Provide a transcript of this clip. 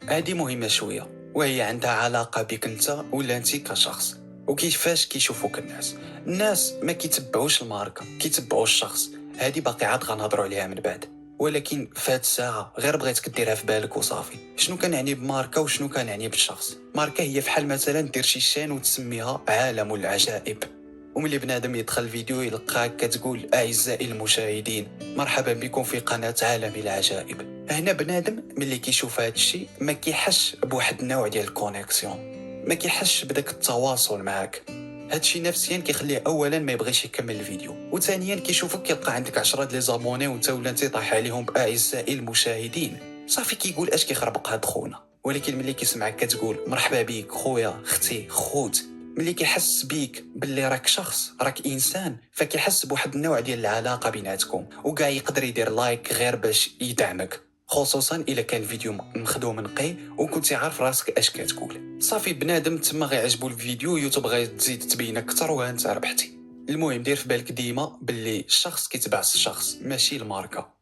هذه مهمة شوية، وهي عندها علاقة بك انت ولا انت كشخص، وكيفاش كيشوفوك الناس ما كيتبعوش الماركة، كيتبعوا الشخص. هذه باقي عاد غنهضروا عليها من بعد، ولكن فهاد الساعة غير بغيتك ديرها في بالك وصافي. شنو كنعني بماركة وشنو كنعني بالشخص؟ ماركة هي فحال مثلا دير شي شين وتسميها عالم العجائب، وملي بنادم يدخل الفيديو يلقاك كتقول أعزائي المشاهدين مرحبا بكم في قناة عالم العجائب. هنا بنادم ملي كيشوف هذا الشيء ما كيحش بواحد النوع ديال الكونيكسيون، ما كيحش بداك التواصل معك. هادشي نفسيا كيخليه اولا ما يبغيش يكمل الفيديو، وثانيا كيشوفك كيلقى عندك 10 لي زابوني وانت ولا انت طايح عليهم باعزائي المشاهدين، صافي كيقول اش كيخربق هاد خونا. ولكن ملي كيسمعك كتقول مرحبا بيك خويا اختي خوت، ملي كيحس بيك باللي راك شخص راك انسان، فكيحس بواحد النوع ديال العلاقه بيناتكم، وكاع يقدر يدير لايك غير باش يدعمك، خصوصا الا كان الفيديو مخدوم نقي وكنتي عارف راسك اش كتقول. صافي بنادم تما غيعجبو الفيديو وتبغي تزيد تبين اكثر وانت ربحتي. المهم دير في بالك ديما باللي الشخص كيتبع الشخص ماشي الماركه.